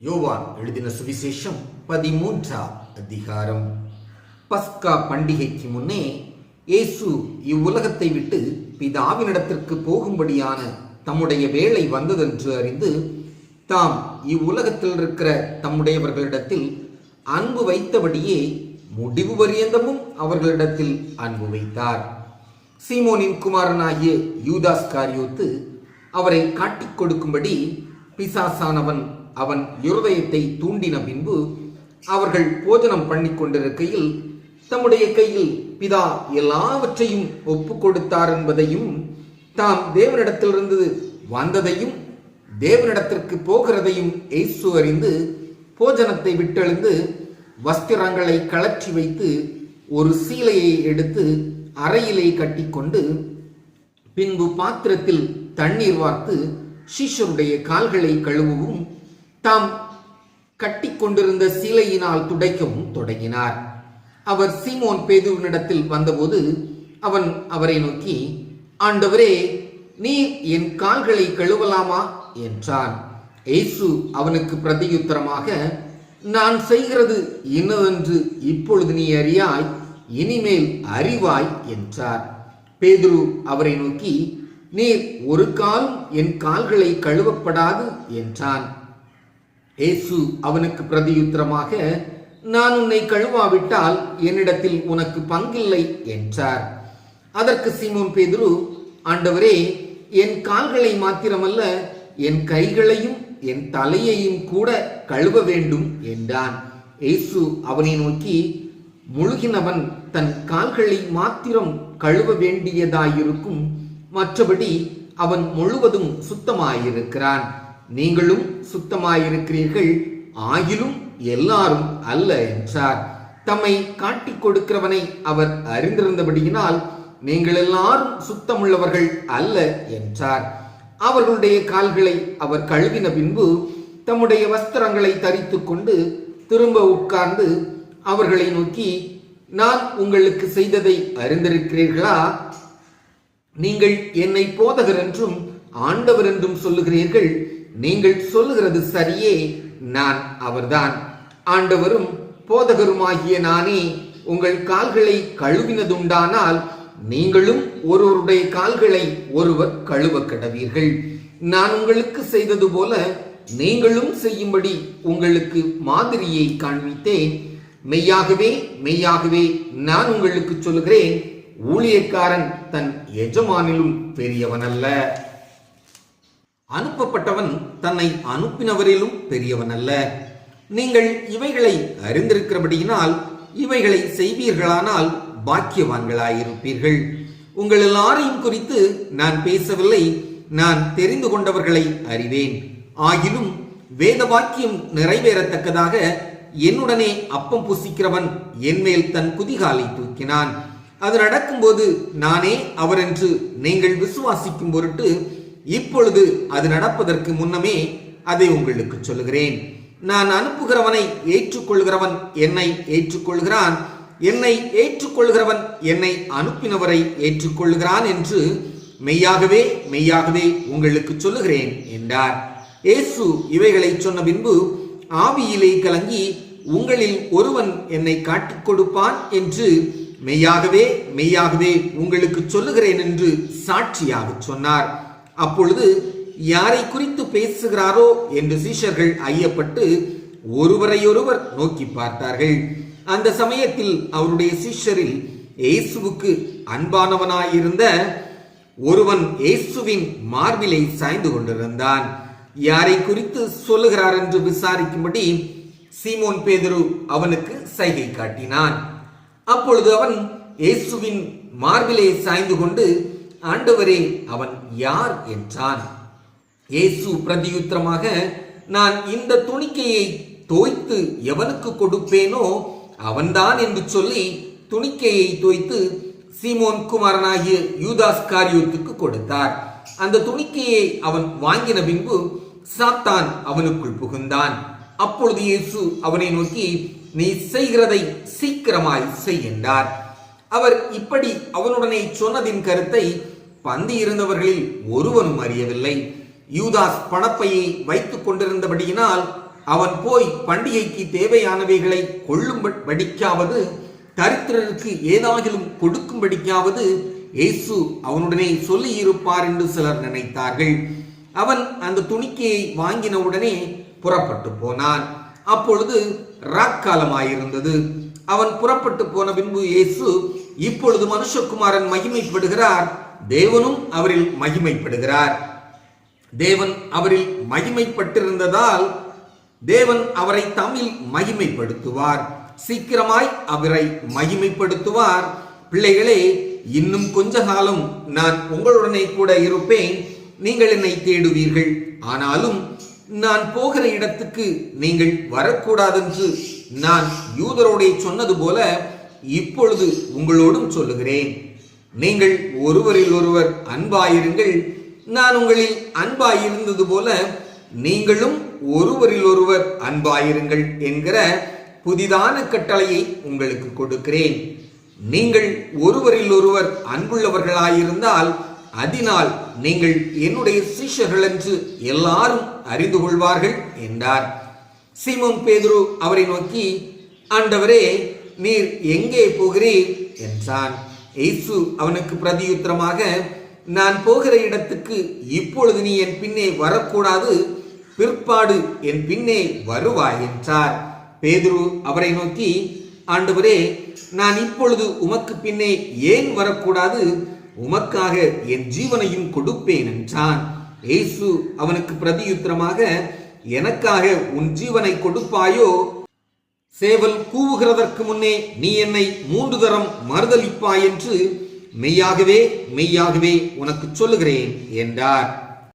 யோவான் எழுதின சுவிசேஷம் 13ஆம் அதிகாரம். பஸ்கா பண்டிகைக்கு முன்னே இயேசு இவ்வுலகத்தை விட்டு பிதாவினிடத்திற்கு போகும்படியான தம்முடைய வேளை வந்ததென்று அறிந்து தாம் இவ்வுலகத்தில் இருக்கிற தம்முடையவர்களிடத்தில் அன்பு வைத்தபடியே முடிவு பரியந்தமும் அவர்களிடத்தில் அன்பு வைத்தார். சீமோனின் குமாரனாகிய யூதாஸ் காரியோத்து அவரை காட்டிக் கொடுக்கும்படி பிசாசானவன் அவன் இருதயத்தை தூண்டின பின்பு அவர்கள் போஜனம் பண்ணி கொண்டிருக்கையில் தம்முடைய கையில் பிதா எல்லாவற்றையும் ஒப்பு கொடுத்தார் என்பதையும் தாம் தேவனிடத்திலிருந்து வந்ததையும் தேவனிடத்திற்கு போகிறதையும் இயேசு அறிந்து போஜனத்தை விட்டெழுந்து வஸ்திரங்களை கழற்றி வைத்து ஒரு சீலையை எடுத்து அறையிலே கட்டிக்கொண்டு பின்பு பாத்திரத்தில் தண்ணீர் வார்த்து சீஷருடைய கால்களை கழுவவும் தாம் கட்டி கொண்டிருந்த சீலையினால் துடைக்கவும் தொடங்கினார். அவர் சீமோன் பேதுருவினிடத்தில் வந்தபோது அவன் அவரை நோக்கி, ஆண்டவரே, நீர் என் கால்களை கழுவலாமா என்றான். இயேசு அவனுக்கு பிரதியுத்தரமாக, நான் செய்கிறது இன்னதென்று இப்பொழுது நீ அறியாய், இனிமேல் அறிவாய் என்றார். பேதுரு அவரை நோக்கி, நீர் ஒரு காலும் என் கால்களை கழுவப்படாது என்றான். இயேசு அவனுக்கு பிரதியுத்தரமாக, நான் உன்னை கழுவாவிட்டால் என்னிடத்தில் உனக்கு பங்கில்லை என்றார். அதற்கு சீமோன் பேதுரு, ஆண்டவரே, என் கால்களை மாத்திரமல்ல என் கைகளையும் என் தலையையும் கூட கழுவ வேண்டும் என்றான். இயேசு அவனை நோக்கி, முழுகினவன் தன் கால்களை மாத்திரம் கழுவ வேண்டியதாயிருக்கும், மற்றபடி அவன் முழுவதும் சுத்தமாயிருக்கிறான். நீங்களும் சுத்தமாயிருக்கிறீர்கள், ஆகிலும் எல்லாரும் அல்ல என்றார். தம்மை காட்டிக் கொடுக்கிறவனை அவர் அறிந்திருந்தபடியினால் நீங்கள் எல்லாரும் சுத்தமுள்ளவர்கள் அல்ல என்றார். அவர்களுடைய கால்களை அவர் கழுவின பின்பு தம்முடைய வஸ்திரங்களை தரித்து கொண்டு திரும்ப உட்கார்ந்து அவர்களை நோக்கி, நான் உங்களுக்கு செய்ததை அறிந்திருக்கிறீர்களா? நீங்கள் என்னை போதகர் என்றும் ஆண்டவர் என்றும் சொல்லுகிறீர்கள். நீங்கள் சொல்லுகிறது சரியே, நான் அவர்தான். ஆண்டவரும் போதகருமாகிய நானே உங்கள் கால்களை கழுவினதுண்டானால் நீங்களும் ஒருவருடைய கால்களை ஒருவர் கழுவ கடவீர்கள். நான் உங்களுக்கு செய்தது போல நீங்களும் செய்யும்படி உங்களுக்கு மாதிரியை காண்பித்தேன். மெய்யாகவே மெய்யாகவே நான் உங்களுக்கு சொல்லுகிறேன், ஊழியக்காரன் தன் எஜமானிலும் பெரியவனல்ல, அனுப்பப்பட்டவன் தன்னை அனுப்பினவரிலும் பெரியவன் அல்ல. நீங்கள் இவைகளை அறிந்திருக்கிறபடியினால் இவைகளை செய்வீர்களானால் பாக்கியவான்களாயிருப்பீர்கள். உங்கள் எல்லாரையும் குறித்து நான் பேசவில்லை, நான் தெரிந்து கொண்டவர்களை அறிவேன். ஆகிலும் வேத வாக்கியம் நிறைவேறத்தக்கதாக என்னுடனே அப்பம் புசிக்கிறவன் என்மேல் தன் குதிகாலை தூக்கினான். அது நடக்கும்போது நானே அவர் என்று நீங்கள் விசுவாசிக்கும் பொருட்டு இப்பொழுது அது நடப்பதற்கு முன்னமே அதை உங்களுக்கு சொல்லுகிறேன். நான் அனுப்புகிறவனை ஏற்றுக்கொள்கிறவன் என்னை ஏற்றுக்கொள்கிறான், என்னை ஏற்றுக்கொள்கிறவன் என்னை அனுப்பினவரை ஏற்றுக்கொள்கிறான் என்று மெய்யாகவே மெய்யாகவே உங்களுக்கு சொல்லுகிறேன் என்றார். இயேசு இவைகளை சொன்ன பின்பு ஆவியிலே கலங்கி, உங்களில் ஒருவன் என்னை காட்டிக் கொடுப்பான் என்று மெய்யாகவே மெய்யாகவே உங்களுக்கு சொல்லுகிறேன் என்று சாட்சியாக சொன்னார். அப்பொழுது யாரை குறித்து பேசுகிறாரோ என்று சீஷர்கள் ஐயப்பட்டு ஒருவரையொருவர் நோக்கி பார்த்தார்கள். அந்த சமயத்தில் அவருடைய சீஷரில் இயேசுவுக்கு அன்பானவனாயிருந்த ஒருவன் இயேசுவின் மார்பிலை சாய்ந்து கொண்டிருந்தான். யாரை குறித்து சொல்லுகிறார் என்று விசாரிக்கும்படி சீமோன் பேதுரு அவனுக்கு சைகை காட்டினான். அப்பொழுது அவன் இயேசுவின் மார்பிலே சாய்ந்து கொண்டு, ஆண்டவரே, அவன் யார் என்றான். இயேசு பிரதியுத்தரமாக, நான் இந்த துணிக்கையை தோய்த்து எவனுக்கு கொடுப்பேனோ அவன்தான் என்று சொல்லி துணிக்கையை தோய்த்து சீமோன் குமாரனாகிய யூதாஸ் காரியோத்துக்கு கொடுத்தார். அந்த துணிக்கையை அவன் வாங்கின பின்பு சாத்தான் அவனுக்குள் புகுந்தான். அப்பொழுது இயேசு அவனை நோக்கி, நீ செய்கிறதை சீக்கிரமாய் செய் என்றார். அவர் இப்படி அவனுடனே சொன்னதின் கருத்தை பந்தி இருந்தவர்களில் ஒருவனும் அறியவில்லை. யூதாஸ் பணப்பையை வைத்துக் கொண்டிருந்தபடியினால் அவன் போய் பண்டிகைக்கு தேவையானவைகளை கொள்ளும்படிக்காவது தரித்திரருக்கு ஏதாகிலும் கொடுக்கும்படிக்காவது இயேசு அவனுடனே சொல்லி இருப்பார் என்று சிலர் நினைத்தார்கள். அவன் அந்த துணிக்கையை வாங்கினவுடனே புறப்பட்டு போனான். அப்பொழுது ராக்காலமாயிருந்தது. அவன் புறப்பட்டு போன பின்பு இயேசு, இப்பொழுது மனுஷகுமாரன் மகிமைப்படுகிறார், தேவனும் அவரில் மகிமைப்படுகிறார். தேவன் அவரில் மகிமைப்பட்டிருந்ததால் தேவன் அவரை தம்மில் மகிமைப்படுத்துவார். சீக்கிரமாய் அவரை மகிமைப்படுத்துவார். பிள்ளைகளே, இன்னும் கொஞ்ச காலம் நான் உங்களுடனே கூட இருப்பேன். நீங்கள் என்னை தேடுவீர்கள். ஆனாலும் நான் போகிற இடத்துக்கு நீங்கள் வரக்கூடாதென்று நான் யூதரோடே சொன்னது போல இப்பொழுது உங்களோடும் சொல்லுகிறேன். நீங்கள் ஒருவரில் ஒருவர் அன்பாயிருங்கள். நான் உங்களில் அன்பாயிருந்தது போல நீங்களும் ஒருவரில் ஒருவர் அன்பாயிருங்கள் என்கிற புதிதான கட்டளையை உங்களுக்கு கொடுக்கிறேன். நீங்கள் ஒருவரில் ஒருவர் அன்புள்ளவர்களாயிருந்தால் அதனால் நீங்கள் என்னுடைய சீஷர்கள் என்று எல்லாரும் அறிந்து கொள்வார்கள் என்றார். சீமோன் பேதுரு அவரை நோக்கி, ஆண்டவரே, நீர் எங்கே போகிறீர் என்றான். இயேசு அவனுக்கு பிரதியுத்தரமாக, நான் போகிற இடத்துக்கு இப்பொழுது நீ என் பின்னே வரக்கூடாது, பிற்பாடு என் பின்னே வருவாய் என்றார். பேதுரு அவரை நோக்கி, ஆண்டவரே, நான் இப்பொழுது உமக்கு பின்னே ஏன் வரக்கூடாது? உமக்காக என் ஜீவனையும் கொடுப்பேன் என்றான். இயேசு அவனுக்கு பிரதியுத்தரமாக, எனக்காக உன் ஜீவனை கொடுப்பாயோ? சேவல் கூவுகிறதற்கு முன்னே நீ என்னை 3 தரம் மறுதலிப்பாய் என்று மெய்யாகவே மெய்யாகவே உனக்கு சொல்லுகிறேன் என்றார்.